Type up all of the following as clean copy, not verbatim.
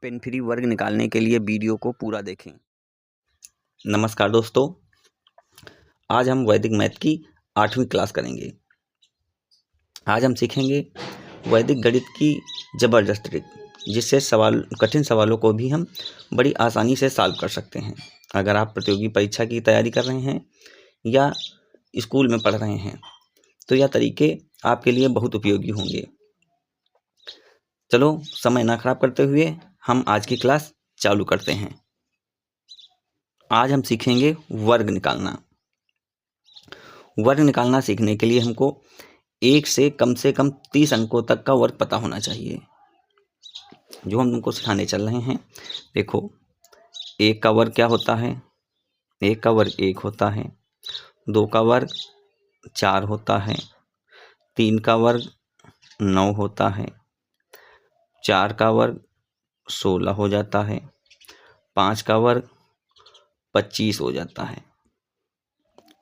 Pain free वर्ग निकालने के लिए वीडियो को पूरा देखें। नमस्कार दोस्तों, आज हम वैदिक मैथ की 8वीं क्लास करेंगे। आज हम सीखेंगे वैदिक गणित की ज़बरदस्त ट्रिक, जिससे कठिन सवालों को भी हम बड़ी आसानी से सॉल्व कर सकते हैं। अगर आप प्रतियोगी परीक्षा की तैयारी कर रहे हैं या स्कूल में पढ़ रहे हैं तो यह तरीके आपके लिए बहुत उपयोगी होंगे। चलो समय ना खराब करते हुए हम आज की क्लास चालू करते हैं। आज हम सीखेंगे वर्ग निकालना। वर्ग निकालना सीखने के लिए हमको 1 से कम 30 अंकों तक का वर्ग पता होना चाहिए, जो हम तुमको सिखाने चल रहे हैं। देखो, 1 का वर्ग क्या होता है? 1 का वर्ग 1 होता है। 2 का वर्ग 4 होता है। 3 का वर्ग 9 होता है। 4 का वर्ग 16 हो जाता है। 5 का वर्ग 25 हो जाता है।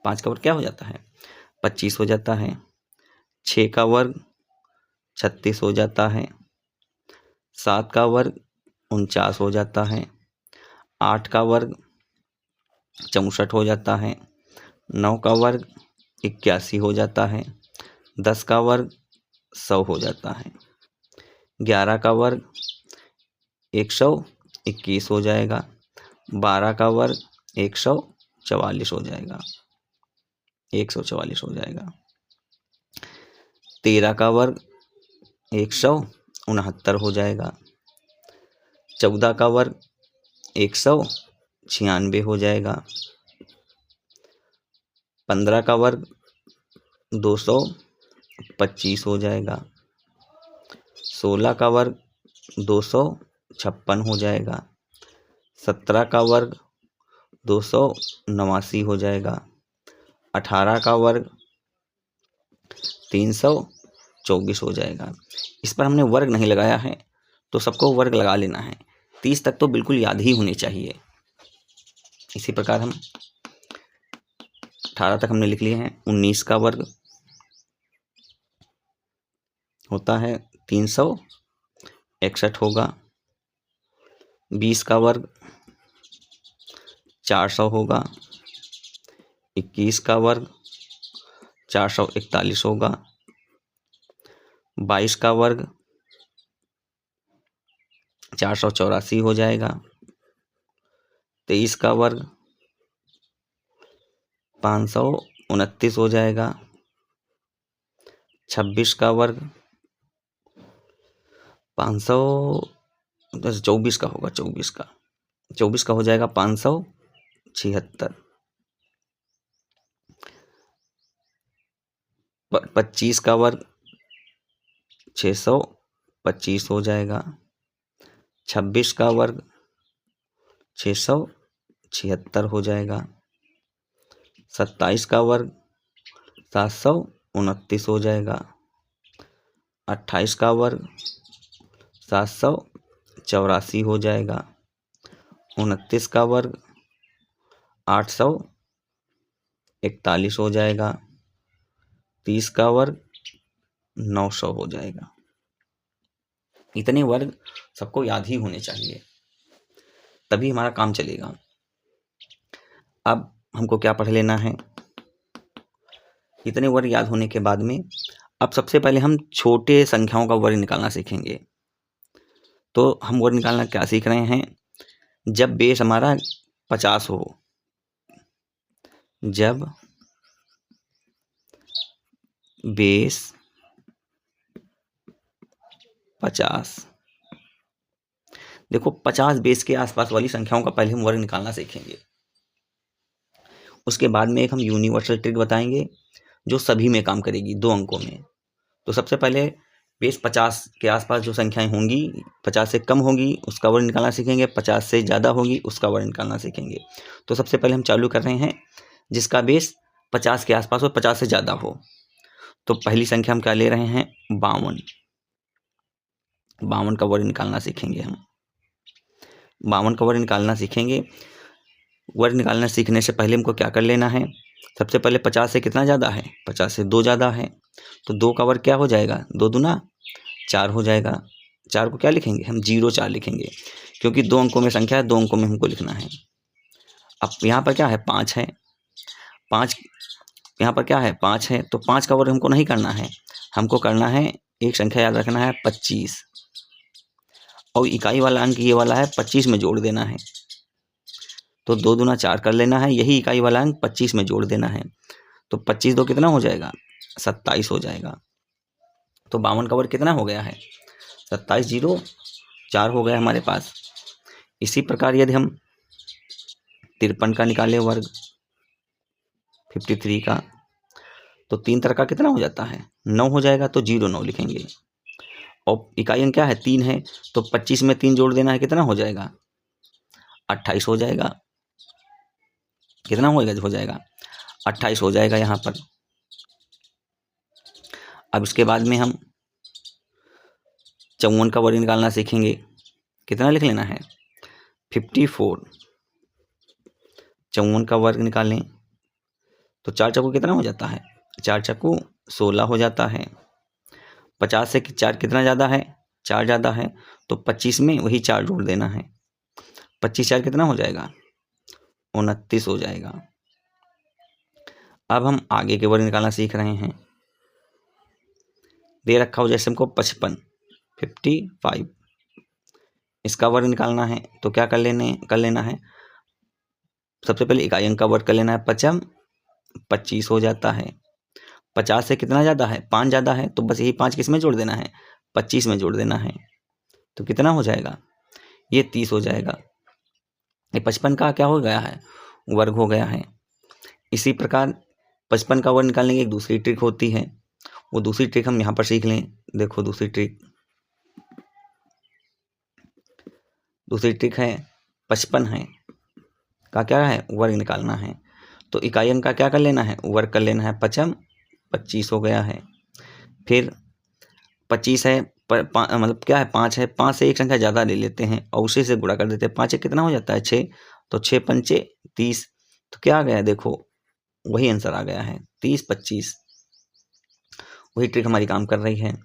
5 का वर्ग क्या हो जाता है? 25 हो जाता है। 6 का वर्ग 36 हो जाता है। 7 का वर्ग 49 हो जाता है। 8 का वर्ग 64 हो जाता है। 9 का वर्ग 81 हो जाता है। 10 का वर्ग 100 हो जाता है। 11 का वर्ग 121 हो जाएगा। 12 का वर्ग 144 हो जाएगा। 144 हो जाएगा। 13 का वर्ग 169 हो जाएगा। 14 का वर्ग 196 हो जाएगा। 15 का वर्ग 225 हो जाएगा। 16 का वर्ग 256 हो जाएगा। 17 का वर्ग 289 हो जाएगा। 18 का वर्ग 324 हो जाएगा। इस पर हमने वर्ग नहीं लगाया है तो सबको वर्ग लगा लेना है। 30 तक तो बिल्कुल याद ही होने चाहिए। इसी प्रकार हम 18 तक हमने लिख लिए हैं। 19 का वर्ग होता है 361 होगा। 20 का वर्ग 400 होगा। 21 का वर्ग 441 होगा। 22 का वर्ग 484 हो जाएगा। 23 का वर्ग 529 हो जाएगा। 26 का वर्ग 24 का होगा। 24 का हो जाएगा 576। 25 का वर्ग 625 हो जाएगा। 26 का वर्ग 676 हो जाएगा। 27 का वर्ग 729 हो जाएगा। 28 का वर्ग 784 हो जाएगा। 29 का वर्ग 841 हो जाएगा। 30 का वर्ग 900 हो जाएगा। इतने वर्ग सबको याद ही होने चाहिए, तभी हमारा काम चलेगा। अब हमको क्या पढ़ लेना है? इतने वर्ग याद होने के बाद में अब सबसे पहले हम छोटे संख्याओं का वर्ग निकालना सीखेंगे। तो हम वर्ग निकालना क्या सीख रहे हैं? जब बेस हमारा 50 हो, जब बेस 50, देखो 50 बेस के आसपास वाली संख्याओं का पहले हम वर्ग निकालना सीखेंगे। उसके बाद में एक हम यूनिवर्सल ट्रिक बताएंगे जो सभी में काम करेगी, 2 अंकों में। तो सबसे पहले बेस 50 के आसपास जो संख्याएं होंगी, 50 से कम होगी उसका वर्ग निकालना सीखेंगे। 50 से ज़्यादा होगी उसका वर्ग निकालना सीखेंगे। तो सबसे पहले हम चालू कर रहे हैं जिसका बेस 50 के आसपास हो, 50 से ज़्यादा हो। तो पहली संख्या हम क्या ले रहे हैं? 52। 52 का वर्ग निकालना सीखेंगे हम। 52 का वर्ग निकालना सीखेंगे। वर्ग निकालना सीखने से पहले हमको क्या कर लेना है? सबसे पहले 50 से कितना ज़्यादा है? 50 से 2 ज़्यादा है। तो 2 का वर्ग क्या हो जाएगा? 2 दूना 4 हो जाएगा। 4 को क्या लिखेंगे हम, 0-4 लिखेंगे, क्योंकि 2 अंकों में संख्या है, 2 अंकों में हमको लिखना है। अब यहाँ पर क्या है, 5 है, 5 यहाँ पर क्या है, 5 है, तो 5 का वर्ग हमको नहीं करना है, हमको करना है एक संख्या याद रखना है 25, और इकाई वाला अंक ये वाला है 25 में जोड़ देना है, तो 2 दूना 4 कर लेना है, यही इकाई वाला अंक 25 में जोड़ देना है, तो 25 दो कितना हो जाएगा, 27 हो जाएगा। तो 52 का वर्ग कितना हो गया है, 27, 0 4 हो गया हमारे पास। इसी प्रकार यदि हम 53 का निकाले वर्ग, 53 का, तो 3 तरह का कितना हो जाता है, 9 हो जाएगा, तो 0-9 लिखेंगे। और इकाई अंक क्या है, 3 है, तो 25 में 3 जोड़ देना है, कितना हो जाएगा, 28 हो जाएगा। कितना हो जाएगा 28 हो जाएगा यहाँ पर। अब इसके बाद में हम 54 का वर्ग निकालना सीखेंगे। कितना लिख लेना है, 54। 54 का वर्ग निकालें तो 4 चक्कू कितना हो जाता है, 4 चक्कू 16 हो जाता है। 50 से 4 कितना ज़्यादा है, 4 ज़्यादा है, तो 25 में वही 4 जोड़ देना है, 25 4 कितना हो जाएगा, 29 हो जाएगा। अब हम आगे के वर्ग निकालना सीख रहे हैं। दे रखा हो जैसे हमको 55, 55, इसका वर्ग निकालना है, तो क्या कर लेना है, सबसे पहले इकाई अंक का वर्ग कर लेना है, 55, 25 हो जाता है। 50 से कितना ज़्यादा है, 5 ज़्यादा है, तो बस यही 5 किस में जोड़ देना है, 25 में जोड़ देना है, तो कितना हो जाएगा, ये 30 हो जाएगा। ये 55 का क्या हो गया है, वर्ग हो गया है। इसी प्रकार 55 का वर्ग निकालने की एक दूसरी ट्रिक होती है, वो दूसरी ट्रिक हम यहाँ पर सीख लें। देखो दूसरी ट्रिक है 55 है का क्या है, वर्ग निकालना है, तो इकाई अंक का क्या कर लेना है, वर्ग कर लेना है, 55, 25 हो गया है। फिर 25 है, मतलब क्या है, 5 है, 5 से एक संख्या ज़्यादा ले लेते हैं और उसी से गुणा कर देते हैं, 5 कितना हो जाता है, 6, तो 6 पंचे 30, तो क्या आ गया, देखो वही आंसर आ गया है, 30, 25। वही ट्रिक हमारी काम कर रही है।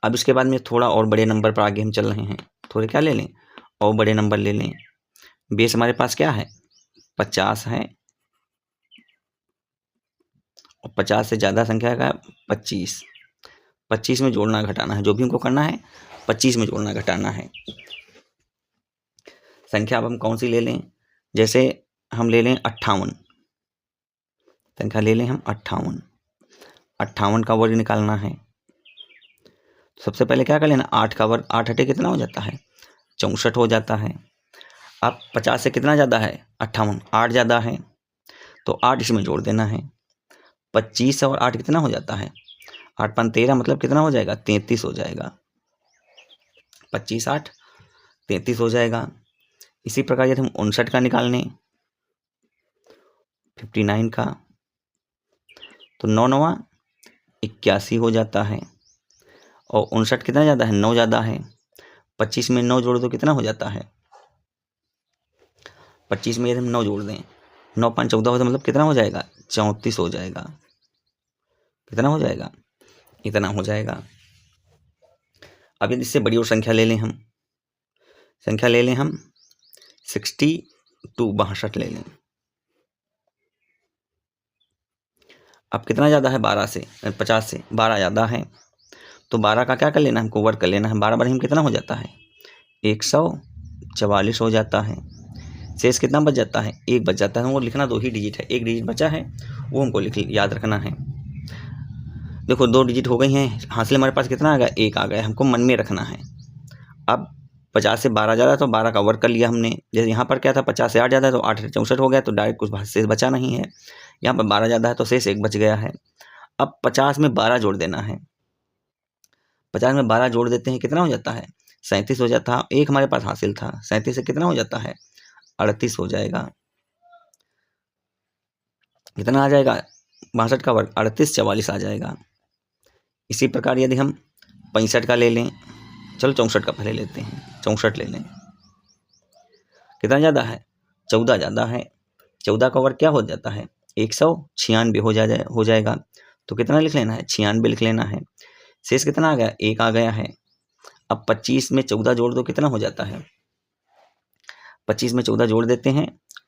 अब इसके बाद में थोड़ा और बड़े नंबर पर आगे हम चल रहे हैं, थोड़े क्या ले लें, और बड़े नंबर ले लें। बेस हमारे पास क्या है, 50 है, और 50 से ज़्यादा संख्या का 25, 25 में जोड़ना घटाना है, जो भी हमको करना है 25 में जोड़ना घटाना है। संख्या अब हम कौन सी ले लें, जैसे हम ले लें 58, संख्या ले लें हम 58, 58 का वर्ग निकालना है। सबसे पहले क्या कर लेना, 8 का वर्ग, 8 हटे कितना हो जाता है, 64 हो जाता है। अब 50 से कितना ज़्यादा है, 58, 8 ज़्यादा है, तो 8 इसमें जोड़ देना है, 25 और 8 कितना हो जाता है, 8 5 13, मतलब कितना हो जाएगा, 33 हो जाएगा। 25 8 33 हो जाएगा। इसी प्रकार यदि हम 59 का निकालने, 59 का, तो 9 9 81 हो जाता है, और 59 कितना ज़्यादा है, 9 ज़्यादा है, 25 में 9 जोड़ दो कितना हो जाता है, 25 में यदि हम 9 जोड़ दें, 9 5 14 हो तो मतलब कितना हो जाएगा, 34 हो जाएगा। कितना हो जाएगा, इतना हो जाएगा। अब यदि इससे बड़ी और संख्या ले लें हम, 62 62 ले लें। अब कितना ज़्यादा है, 12 से 50 से 12 ज़्यादा है, तो 12 का क्या कर लेना है, हमको वर्ग कर लेना है। 12 बार हम कितना हो जाता है, 144 हो जाता है। शेष कितना बच जाता है, 1 बच जाता है। वो लिखना 2 ही डिजिट है, 1 डिजिट बचा है, वो हमको याद रखना है। देखो 2 डिजिट हो गई हैं, हासिल हमारे पास कितना आ गया, 1 आ गया, हमको मन में रखना है। अब 50 से 12 ज़्यादा, तो 12 का वर्ग कर लिया हमने। जैसे यहाँ पर क्या था, 50 से 8 ज़्यादा है तो 8 64 हो गया, तो डायरेक्ट कुछ शेष बचा नहीं है। यहाँ पर 12 ज़्यादा है तो शेष 1 बच गया है। अब 50 में 12 जोड़ देना है, 50 में 12 जोड़ देते हैं, कितना हो जाता है, 37 हो जाता है। 1 हमारे पास हासिल था, 37 से कितना हो जाता है, 38 हो जाएगा। कितना आ जाएगा, 62 का वर्ग 38 44 आ जाएगा। इसी प्रकार यदि हम 65 का ले लें, चलो 64 का पहले लेते हैं, 64 ले लें। कितना ज़्यादा है, 14 ज़्यादा है। 14 का वर्ग क्या हो जाता है, 196 हो जाएगा। तो कितना लिख लेना है, 96 लिख लेना है। शेष कितना आ गया, 1 आ गया है। अब 25 में 14 जोड़ दो, कितना हो जाता है? 25 में 14 जोड़ देते हैं,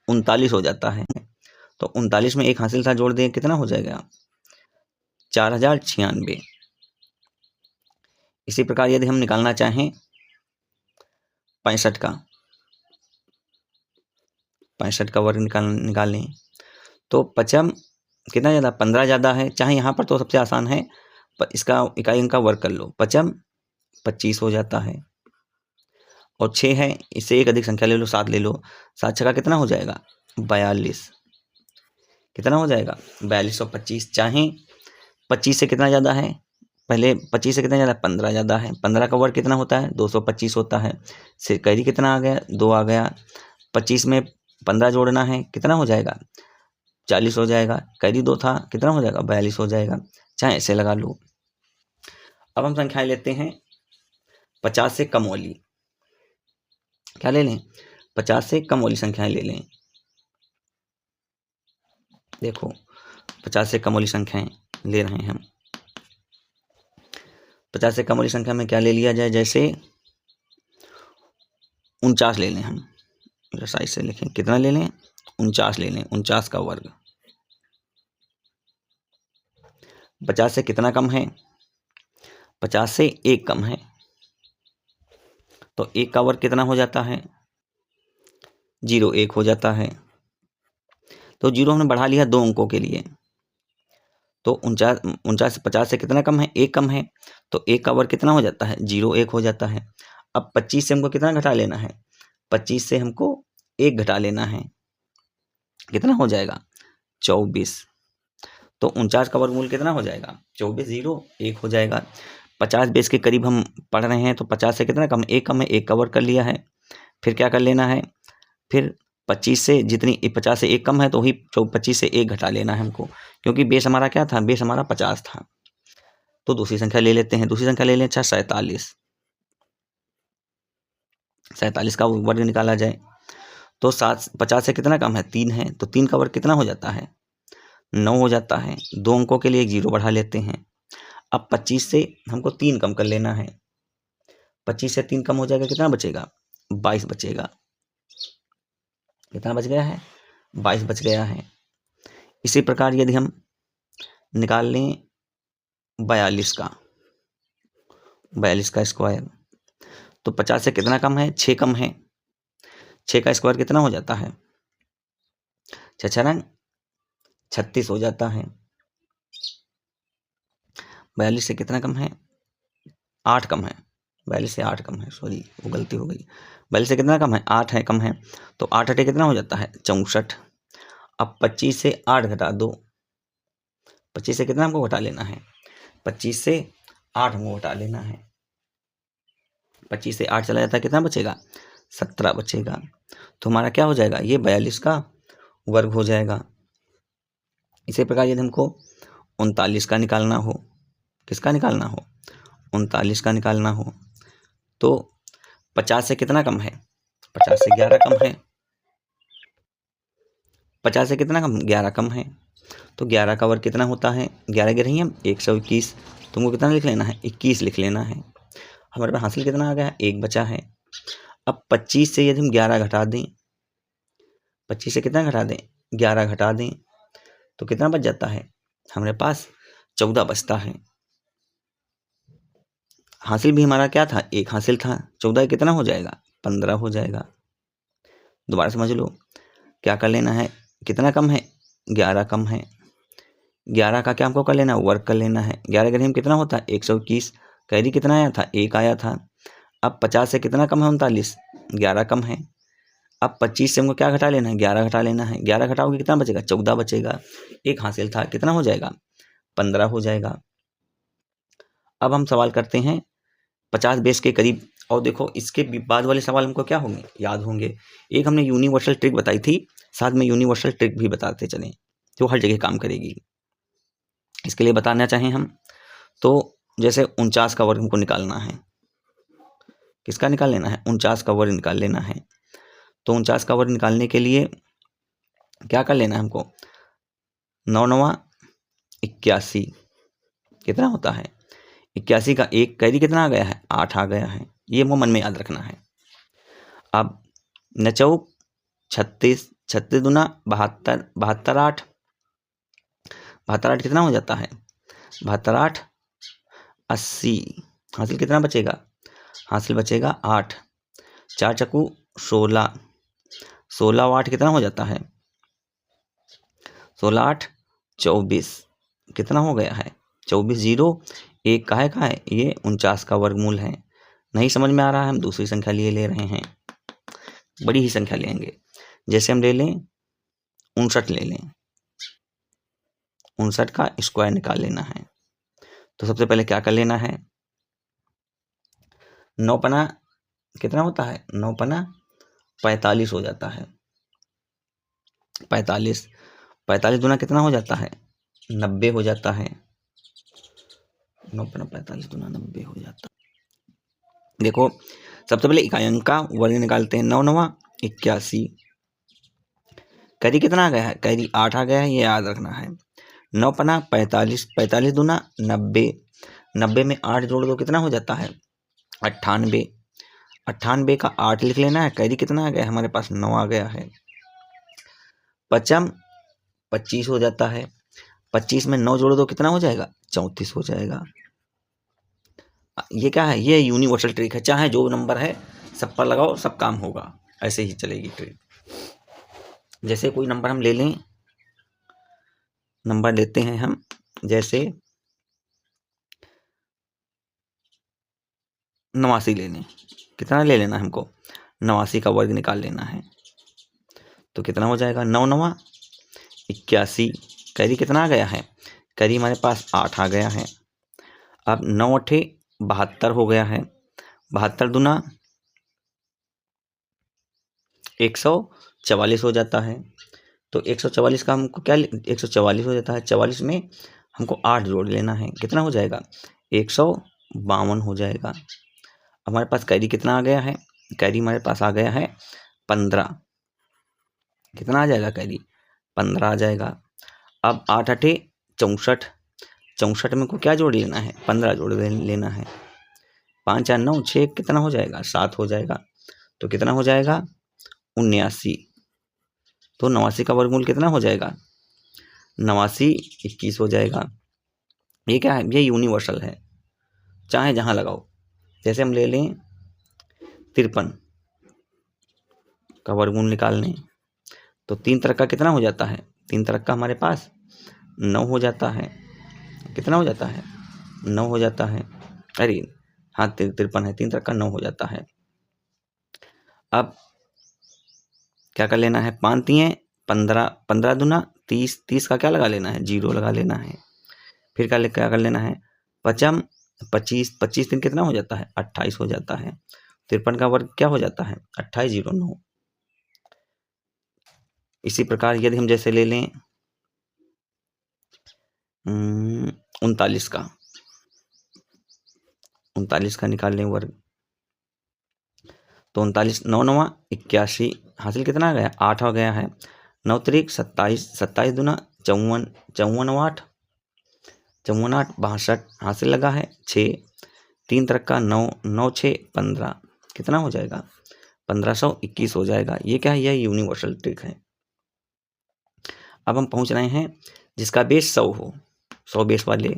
39 हो जाता है। तो 39 में एक हासिल था, जोड़ दें, कितना हो जाएगा? 4096। इसी प्रकार यदि हम निकालना चाहें 65 का, 65 का वर्ग निकालें तो पचम कितना ज़्यादा? 15 ज़्यादा है। चाहे यहाँ पर तो सबसे आसान है, पर इसका इकाई अंक का वर्ग कर लो, पचम 25 हो जाता है। और 6 है, इससे एक अधिक संख्या ले लो, 7 ले लो, 7 छका कितना हो जाएगा? 42। कितना हो जाएगा? 42 और 25। चाहे 25 से कितना ज़्यादा है? पहले 25 से कितना ज़्यादा? 15 ज़्यादा है। 15 का वर्ग कितना होता है? 225 होता है। से कैरी कितना आ गया? 2 आ गया। 25 में 15 जोड़ना है, कितना हो जाएगा? 40 हो जाएगा। कैरी 2 था, कितना हो जाएगा? 42 हो जाएगा। चाहे ऐसे लगा लो। अब हम संख्याएं लेते हैं 50 से कम वाली। क्या ले लें? 50 से कम वाली संख्याएं ले लें। देखो 50 से कम वाली संख्याएं ले रहे हैं हम। 50 से कम वाली संख्या में क्या ले लिया जाए? जैसे 49 ले लें हम। साइज से लिखें, कितना ले लें? 49 ले लें। 49 का वर्ग 50 से कितना कम है? 50 से 1 कम है। तो 1 का वर्ग कितना हो जाता है? 0, 1 हो जाता है। तो 0 हमने बढ़ा लिया 2 अंकों के लिए। तो 49 50 से कितना कम है? 1 कम है। तो 1 का वर्ग कितना हो जाता है? 0, 1 हो जाता है। अब 25 से हमको कितना घटा लेना है? 25 से हमको 1 घटा लेना है, कितना हो जाएगा? 24। तो 49 का वर्गमूल कितना हो जाएगा? 24, 0, 1 हो जाएगा। 50 बेस के करीब हम पढ़ रहे हैं, तो 50 से कितना कम? 1 कम है। 1 का वर्ग कर लिया है। फिर क्या कर लेना है? फिर 25 से जितनी 50 से 1 कम है, तो वही 25 से 1 घटा लेना है हमको, क्योंकि बेस हमारा क्या था? बेस हमारा 50 था। तो दूसरी संख्या ले लेते हैं। दूसरी संख्या ले लें, अच्छा 47। 47 का वर्ग निकाला जाए तो 50 से कितना कम है? 3 है। तो 3 का वर्ग कितना हो जाता है? 9 हो जाता है। 2 अंकों के लिए एक 0 बढ़ा लेते हैं। अब 25 से हमको 3 कम कर लेना है। 25 से 3 कम हो जाएगा, कितना बचेगा? 22 बचेगा। कितना बच गया है? 22 बच गया है। इसी प्रकार यदि हम निकाल लें 42 का, 42 का स्क्वायर, तो 50 से कितना कम है? 6 कम है। 6 का स्क्वायर कितना हो जाता है? 6 36 हो जाता है। 42 से कितना कम है? 8 कम है। 42 से 8 कम है, सॉरी वो गलती हो गई। 42 से कितना कम है? 8 है, कम है। तो 8 हटे कितना हो जाता है? 64। अब 25 से 8 घटा दो। 25 से कितना हमको घटा लेना है? 25 से 8 हमको घटा लेना है। 25 से 8 चला जाता है, कितना बचेगा? 17 बचेगा। तो हमारा क्या हो जाएगा? ये 42 का वर्ग हो जाएगा। इसी प्रकार यदि हमको 39 का निकालना हो, किसका निकालना हो? 39 का निकालना हो, तो 50 से कितना कम है? 50 से 11 कम है। 50 से कितना कम? 11 कम है। तो 11 का वर्ग कितना होता है? 11 गिर हम 121। तुमको कितना लिख लेना है? 21 लिख लेना है। हमारे पास हासिल कितना आ गया? 1 बचा है। अब 25 से यदि हम 11 घटा दें, 25 से कितना घटा दें? 11 घटा दें, तो कितना बच जाता है? हमारे पास 14 बचता है। हासिल भी हमारा क्या था? 1 हासिल था। 14 कितना हो जाएगा? 15 हो जाएगा। दोबारा समझ लो, क्या कर लेना है? कितना कम है? 11 कम है। 11 का क्या हमको कर लेना है? वर्ग कर लेना है। 11 ग्राम कितना होता है? 121। कैरी कितना आया था? 1 आया था। अब 50 से कितना कम है? 39। 11 कम है। अब 25 से हमको क्या घटा लेना है? 11 घटा लेना है। 11 घटाओगे कितना बचेगा? 14 बचेगा। 1 हासिल था, कितना हो जाएगा? 15 हो जाएगा। अब हम सवाल करते हैं 50 बेस के करीब। और देखो इसके बाद वाले सवाल हमको क्या होंगे? याद होंगे। एक हमने यूनिवर्सल ट्रिक बताई थी, साथ में यूनिवर्सल ट्रिक भी बताते चलें, जो हर जगह काम करेगी। इसके लिए बताना चाहें हम तो, जैसे 49 का वर्ग हमको निकालना है। किसका निकाल लेना है? 49 का वर्ग निकाल लेना है। तो 49 का वर्ग निकालने के लिए क्या कर लेना है हमको? 9 9 81 कितना होता है? 81 का 1 कैरी कितना आ गया है? 8 आ गया है। ये हमको मन में याद रखना है। अब 9 चौक 36, 36 दूना 72, 72 8, 72 8 कितना हो जाता है? 72 8 80। हासिल कितना बचेगा? हासिल बचेगा 8। 4 चक्कू 16, 16 8 कितना हो जाता है? 16 8 24 कितना हो गया है? 24 0 1 का है ये 49 का वर्गमूल है। नहीं समझ में आ रहा है, हम दूसरी संख्या ले रहे हैं, बड़ी ही संख्या लेंगे। जैसे हम ले लें 59 ले लें, 59 का स्क्वायर निकाल लेना है। तो सबसे पहले क्या कर लेना है? 9 पना कितना होता है? 9 पना 45 हो जाता है। 45 45 दूना कितना हो जाता है? 90 हो जाता है। 9 पना 45 दूना 90 हो जाता है। देखो सबसे पहले इकाई अंक का वर्ग निकालते हैं। 9 9 81। कैरी कितना आ गया है? कैरी 8 आ गया है, ये याद रखना है। 9 पना 45, 45 दूना 90, 90 में 8 जोड़ दो कितना हो जाता है? 98। 98 का 8 लिख लेना है। कैरी कितना आ गया है? हमारे पास 9 आ गया है। पचम 25 हो जाता है। 25 में 9 जोड़ दो कितना हो जाएगा? 34 हो जाएगा। ये क्या है? ये यूनिवर्सल ट्रिक है, चाहे जो नंबर है सब पर लगाओ, सब काम होगा, ऐसे ही चलेगी ट्रिक। जैसे कोई नंबर हम ले लें, नंबर लेते हैं हम, जैसे 89 ले लें। कितना ले लेना है हमको? 89 का वर्ग निकाल लेना है। तो कितना हो जाएगा? 9 9 81। कैरी कितना आ गया है? कैरी हमारे पास 8 आ गया है। अब 9 8 72 हो गया है। 72 दूना 144 हो जाता है। तो 144 का हमको क्या 144 हो जाता है। 44 में हमको 8 जोड़ लेना है। कितना हो जाएगा? 152 हो जाएगा। हमारे पास कैरी कितना आ गया है? कैरी हमारे पास आ गया है 15। कितना आ जाएगा कैरी? 15 आ जाएगा। अब 8 8 64, 64 में को क्या जोड़ लेना है? 15 जोड़ लेना है। 5 4 9 6 कितना हो जाएगा? 7 हो जाएगा। तो कितना हो जाएगा? 79। तो 89 का वर्गमूल कितना हो जाएगा? 89 21 हो जाएगा। ये क्या है? ये यूनिवर्सल है, चाहे जहाँ लगाओ। जैसे हम ले लें 53 का वर्गमूल निकालने, तो 3 तरह का कितना हो जाता है? 3 तरह का हमारे पास 9 हो जाता है। कितना हो जाता है? 9 हो जाता है। अरे हाँ 53 है, 3 तरह का 9 हो जाता है। अब क्या कर लेना है? 5 3 15, 15 दूना 30, 30 का क्या लगा लेना है? 0 लगा लेना है। फिर क्या कर लेना है? 5 25, 25 दिन कितना हो जाता है? 28 हो जाता है। 53 का वर्ग क्या हो जाता है? 28 0 9। इसी प्रकार यदि हम जैसे ले लें 39 का, 39 का निकाल लें वर्ग, तो 39 9 9 81। हासिल कितना आ गया? 8 हो गया है। 9 3 27, 27 दूना 54, 54 8, 54 8 62। हासिल लगा है 6। 3 तरह का 9, 9 6 15 कितना हो जाएगा? 1521 हो जाएगा। ये क्या है? यह यूनिवर्सल ट्रिक है। अब हम पहुंच रहे हैं जिसका बेस 100 हो, 100 बेस वाले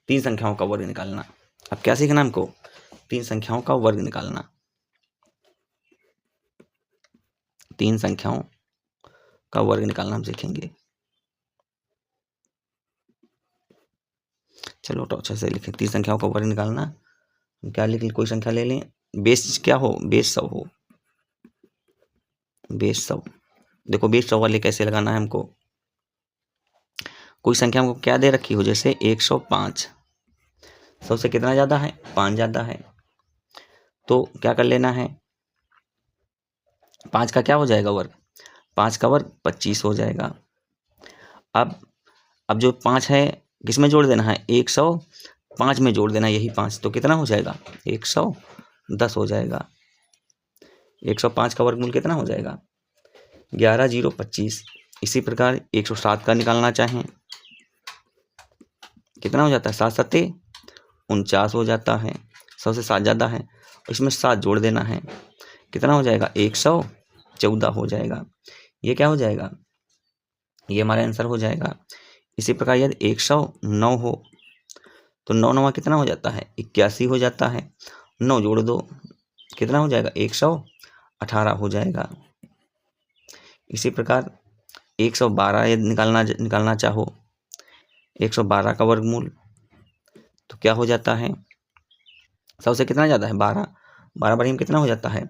3 संख्याओं का वर्ग निकालना। अब क्या सीखना हमको? 3 संख्याओं का वर्ग निकालना। 3 संख्याओं का वर्ग निकालना हम सीखेंगे। चलो तो अच्छे से लिखें। 3 संख्याओं का वर्ग निकालना। हम क्या लिख लें? कोई संख्या ले लें, बेस क्या हो? बेस 100 हो, बेस 100। देखो बेस 100 वाले कैसे लगाना है हमको? कोई संख्या हमको क्या दे रखी हो, जैसे 105, 100 से कितना ज़्यादा है? 5 ज़्यादा है। तो क्या कर लेना है? 5 का क्या हो जाएगा वर्ग? 5 का वर्ग 25 हो जाएगा। अब जो 5 है किस में जोड़ देना है? 105 में जोड़ देना, यही 5, तो कितना हो जाएगा? 110 हो जाएगा। 105 का वर्गमूल कितना हो जाएगा? 11 0 25। इसी प्रकार 107 का निकालना चाहें, कितना हो जाता है? 7 7 49 हो जाता है। 100 से 7 ज़्यादा है, इसमें 7 जोड़ देना है, कितना हो जाएगा 114 हो जाएगा। ये क्या हो जाएगा, ये हमारा आंसर हो जाएगा। इसी प्रकार यदि 109 हो तो 9 9 कितना हो जाता है 81 हो जाता है। 9 जोड़ दो, कितना हो जाएगा 118 हो जाएगा। इसी प्रकार 112 यदि निकालना चाहो 112 का वर्गमूल तो क्या हो जाता है, 100 से कितना ज़्यादा है 12, 12 बार में कितना हो जाता है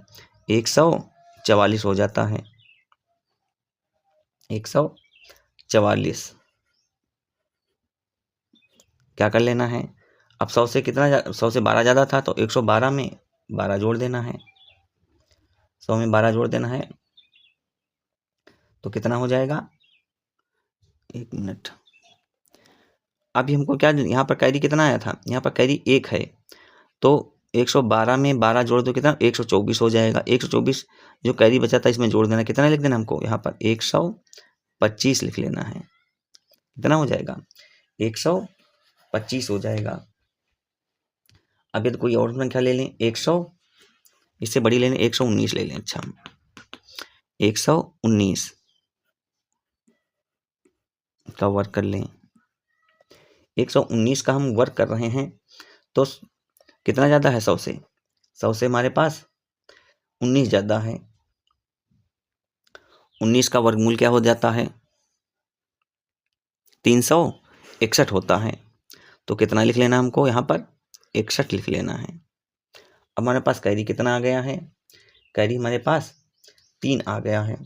144 हो जाता है, 144। क्या कर लेना है, अब 100 से 12 ज़्यादा था तो 112 में 12 जोड़ देना है, 100 में 12 जोड़ देना है तो कितना हो जाएगा, 1 मिनट। अभी हमको क्या, यहाँ पर कैरी कितना आया था, यहाँ पर कैरी 1 है तो 112 में 12 जोड़ दो कितना 124 हो जाएगा। 124 जो कैरी बचा था इसमें जोड़ देना, कितना लिख देना हमको यहाँ पर 125 लिख लेना है, कितना हो जाएगा 125 हो जाएगा। अब यदि कोई और संख्या ले लें 100, इससे बड़ी ले लें 119 ले लें। अच्छा 119 का वर्क कर लें, 119 का हम वर्क कर रहे हैं तो कितना ज़्यादा है 100 से, 100 से हमारे पास 19 ज़्यादा है। 19 का वर्गमूल क्या हो जाता है 361 होता है, तो कितना लिख लेना हमको यहाँ पर 61 लिख लेना है। अब हमारे पास कैरी कितना आ गया है, कैरी हमारे पास 3 आ गया है,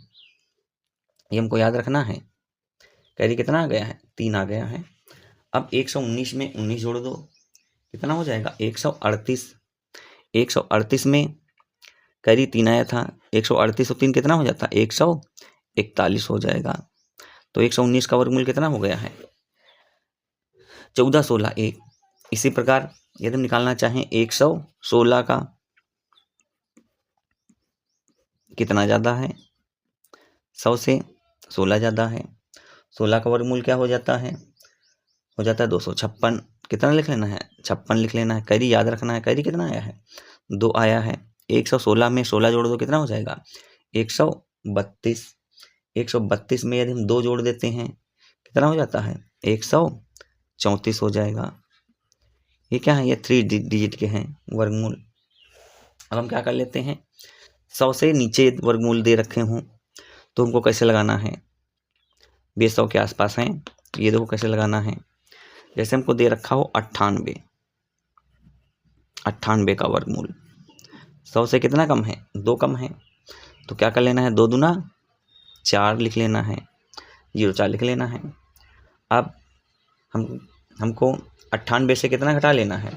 ये हमको याद रखना है। कैरी कितना आ गया है 3 आ गया है। अब 119 में 19 जोड़ दो, कितना हो जाएगा 138। 138 में कैरी 3 आया था, 138 और 3 कितना हो जाता है 141 हो जाएगा। तो 119 का वर्गमूल कितना हो गया है 14 16 1। इसी प्रकार यदि हम निकालना चाहें 116 का कितना ज़्यादा है, 100 से 16 ज़्यादा है। 16 का वर्गमूल क्या हो जाता है 256। कितना लिख लेना है 56 लिख लेना है। कैरी याद रखना है, कैरी कितना आया है 2 आया है। 116 में 16 जोड़ दो, कितना हो जाएगा 132। 132 में यदि हम 2 जोड़ देते हैं कितना हो जाता है 134 हो जाएगा। ये क्या है, ये 3 डिजिट के हैं वर्गमूल। अब हम क्या कर लेते हैं, 100 से नीचे वर्गमूल दे रखे हों तो हमको कैसे लगाना है, 100 के आसपास हैं, ये देखो कैसे लगाना है। जैसे हमको दे रखा हो 98, 98 का वर्गमूल 100 से कितना कम है 2 कम है, तो क्या कर लेना है 2 दूना 4 लिख लेना है, 04 लिख लेना है। अब हमको 98 से कितना घटा लेना है,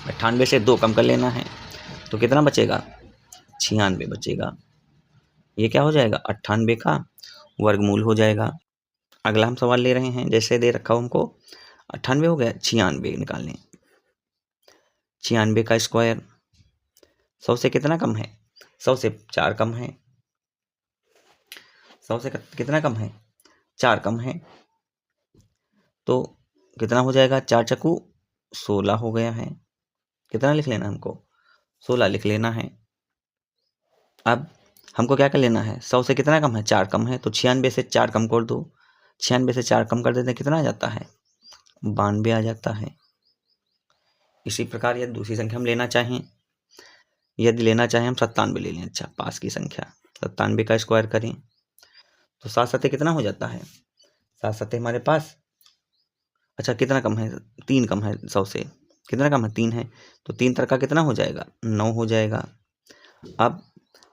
98 से 2 कम कर लेना है, तो कितना बचेगा 96 बचेगा। ये क्या हो जाएगा 98 का वर्गमूल हो जाएगा। अगला हम सवाल ले रहे हैं, जैसे दे रखा हो हमको 98 हो गया, 96 निकाल लें। 96 का स्क्वायर 100 से कितना कम है 100 से 4 कम है, 100 से कितना कम है 4 कम है, तो कितना हो जाएगा 4 चक्कू 16 हो गया है। कितना लिख लेना हमको 16 लिख लेना है। अब हमको क्या कर लेना है, 100 से कितना कम है 4 कम है, तो 96 से 4 कम कर दो, 96 से 4 कम कर देते हैं कितना आ जाता है 92 आ जाता है। इसी प्रकार यदि दूसरी संख्या हम लेना चाहें, यदि लेना चाहें हम 97 ले लें। अच्छा पास की संख्या 97 का स्क्वायर करें तो 7 7 कितना हो जाता है, 7 7 हमारे पास, अच्छा कितना कम है 3 कम है 100 से, कितना कम है 3 है, तो 3 तरह का कितना हो जाएगा 9 हो जाएगा। अब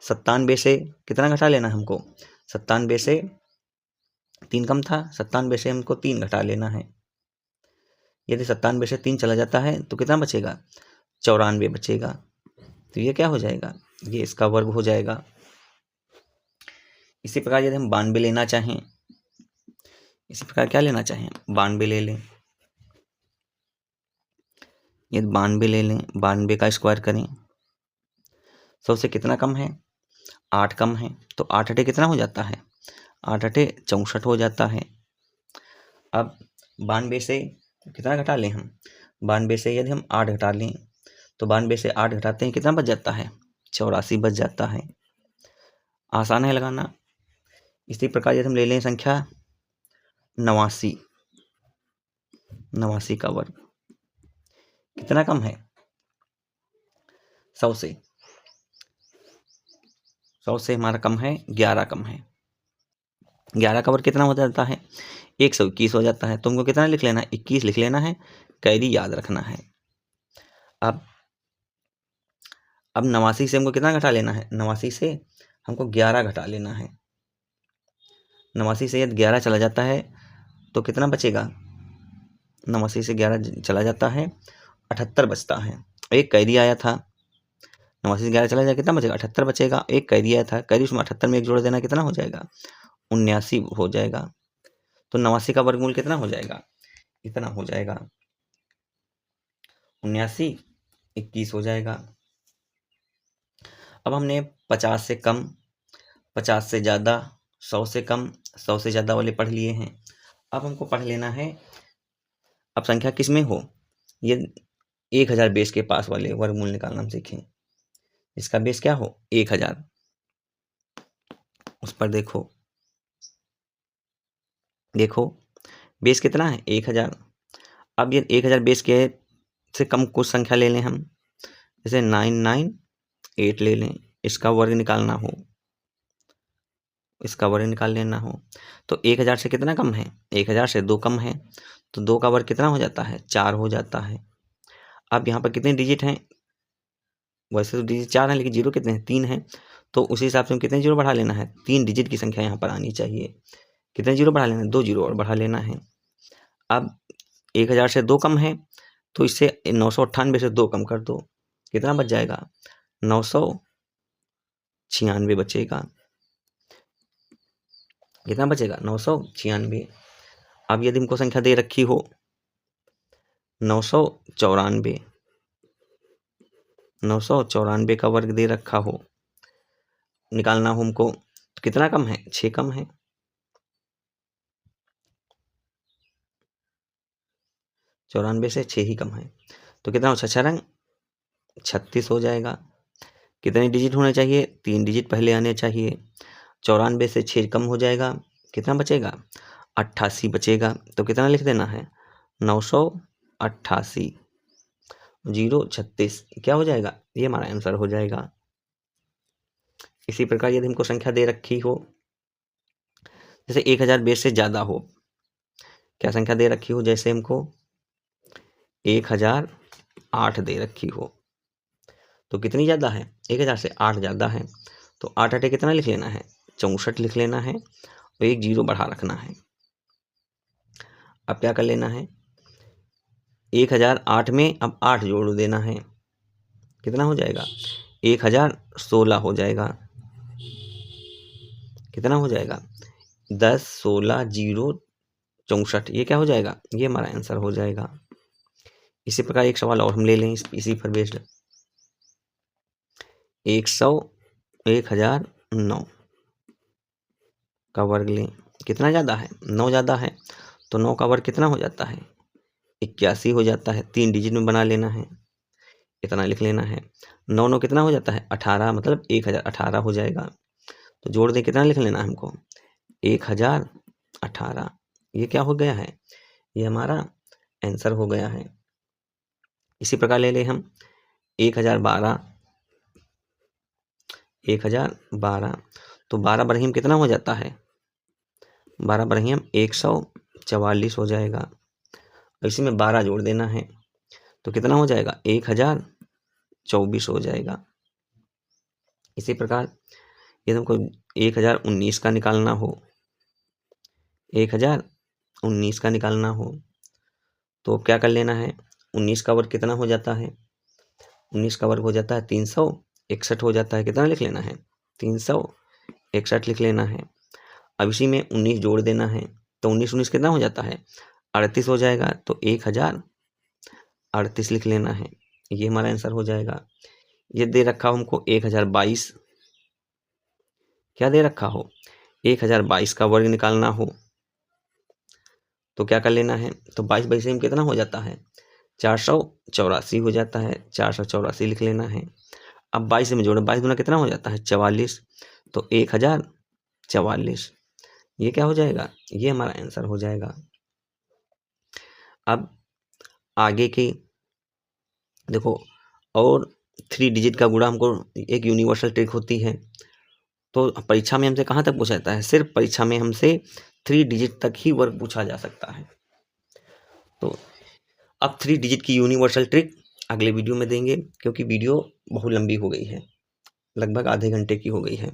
97 से कितना घटा लेना हमको, 97 से 3 कम था, 97 से हमको 3 घटा लेना है। यदि 97 से 3 चला जाता है तो कितना बचेगा 94 बचेगा। तो ये क्या हो जाएगा, ये इसका वर्ग हो जाएगा। इसी प्रकार यदि हम 92 लेना चाहें, इसी प्रकार क्या लेना चाहें 92 ले लें। यदि 92 ले लें, 92 का स्क्वायर करें, 100 से कितना कम है 8 कम है, तो 8 अठे कितना हो जाता है 8 अठे 64 हो जाता है। अब 92 से कितना घटा लें हम, 92 से यदि हम 8 घटा लें तो 92 से 8 घटाते हैं, कितना बच जाता है? 84 बच जाता है। आसान है लगाना। इसी प्रकार यदि हम ले लें संख्या 89, 89 का वर्ग कितना कम है? 100 से। 100 से हमारा कम है 11 कम है। 11 का वर्ग कितना हो जाता है? 121 हो जाता है। तुमको कितना लिख लेना है? 21 लिख लेना है, कैरी याद रखना है। अब 89 से हमको कितना घटा लेना है? 89 से हमको 11 घटा लेना है। 89 से यदि 11 चला जाता है तो कितना बचेगा? 89 से 11 चला जाता है, 78 बचता है। एक कैरी आया था, 89 से 11 चला जाए कितना बचेगा? 78 बचेगा। एक कैरी आया था, कैरी उसमें 78 में एक जोड़ देना, कितना हो जाएगा? 79 हो जाएगा। तो 89 का वर्गमूल कितना हो जाएगा? इतना हो जाएगा 79, 21 हो जाएगा। अब हमने 50 से कम, 50 से ज़्यादा, 100 से कम, 100 से ज़्यादा वाले पढ़ लिए हैं। अब हमको पढ़ लेना है, अब संख्या किस में हो, ये 1000 बेस के पास वाले वर्गमूल निकालना हम सीखें। इसका बेस क्या हो? 1000। उस पर देखो, देखो बेस कितना है? 1000। अब ये 1000 बेस के से कम कुछ संख्या ले लें हम, जैसे 998 ले लें, इसका वर्ग निकालना हो, इसका वर्ग निकाल लेना हो, तो 1000 से कितना कम है? 1000 से 2 कम है, तो 2 का वर्ग कितना हो जाता है? 4 हो जाता है। अब यहाँ पर कितने डिजिट हैं? वैसे तो डिजिट 4 हैं, लेकिन जीरो कितने हैं? 3 हैं। तो उसी हिसाब से हम कितने जीरो बढ़ा लेना है? 3 डिजिट की संख्या यहाँ पर आनी चाहिए। कितने जीरो बढ़ा लेना है? 2 जीरो और बढ़ा लेना है। अब 1000 से 2 कम है, तो इससे 998 से 2 कम कर दो, कितना बच जाएगा? 996 बचेगा। कितना बचेगा? 996। अब यदि हमको संख्या दे रखी हो 994, 994 का वर्ग दे रखा हो, निकालना हो हमको, तो कितना कम है? 6 कम है। 94 से 6 ही कम है, तो कितना हो? 6 36 हो जाएगा। कितने डिजिट होने चाहिए? 3 डिजिट पहले आने चाहिए। 94 से 6 कम हो जाएगा, कितना बचेगा? 88 बचेगा। तो कितना लिख देना है? 988, 036 क्या हो जाएगा? ये हमारा आंसर हो जाएगा। इसी प्रकार यदि हमको संख्या दे रखी हो, जैसे 1000 बेस से ज़्यादा हो, क्या संख्या दे रखी हो? जैसे हमको 1008 दे रखी हो, तो कितनी ज़्यादा है? 1000 से 8 ज़्यादा है, तो 8 अटे कितना लिख लेना है? 64 लिख लेना है, और एक जीरो बढ़ा रखना है। अब क्या कर लेना है? 1008 में अब 8 जोड़ देना है, कितना हो जाएगा? 1016 हो जाएगा। कितना हो जाएगा? 10, 16, 0, 64, ये क्या हो जाएगा? ये हमारा आंसर हो जाएगा। इसी प्रकार एक सवाल और हम ले लें इसी पर बेस्ड। 1009 का वर्ग लें, कितना ज़्यादा है? 9 ज़्यादा है, तो 9 का वर्ग कितना हो जाता है? 81 हो जाता है। 3 डिजिट में बना लेना है, इतना लिख लेना है। 9 9 कितना हो जाता है? 18, मतलब 1018 हो जाएगा। तो जोड़ दे, कितना लिख लेना है हमको? 1018। ये क्या हो गया है? ये हमारा आंसर हो गया है। इसी प्रकार ले लें हम 1012, 1012, तो 12 बरहिम कितना हो जाता है? 12 बरहिम 144 हो जाएगा। इसी में 12 जोड़ देना है, तो कितना हो जाएगा? 1024 हो जाएगा। इसी प्रकार यदि हमको 1019 का निकालना हो, 1019 का निकालना हो, तो क्या कर लेना है? 19 का वर्ग कितना हो जाता है? 19 का वर्ग हो जाता है 361 हो जाता है। कितना लिख लेना है? 361 लिख लेना है। अब इसी में 19 जोड़ देना है, तो 19 19 कितना हो जाता है? 38 हो जाएगा। तो 1038 लिख लेना है, ये हमारा आंसर हो जाएगा। ये दे रखा हो हमको 1022, क्या दे रखा हो? 1022 का वर्ग निकालना हो, तो क्या कर लेना है? तो 22 22 में कितना हो जाता है? 484 हो जाता है, 484 लिख लेना है। अब 22 में जोड़ो, 22 गुना कितना हो जाता है 44, तो 1044। ये क्या हो जाएगा, ये हमारा आंसर हो जाएगा। अब आगे की देखो, और 3 डिजिट का गुणा हमको एक यूनिवर्सल ट्रिक होती है। तो परीक्षा में हमसे कहाँ तक पूछा जाता है, सिर्फ परीक्षा में हमसे 3 डिजिट तक ही वर्ग पूछा जा सकता है। तो अब 3 डिजिट की यूनिवर्सल ट्रिक अगले वीडियो में देंगे, क्योंकि वीडियो बहुत लंबी हो गई है, लगभग आधे घंटे की हो गई है।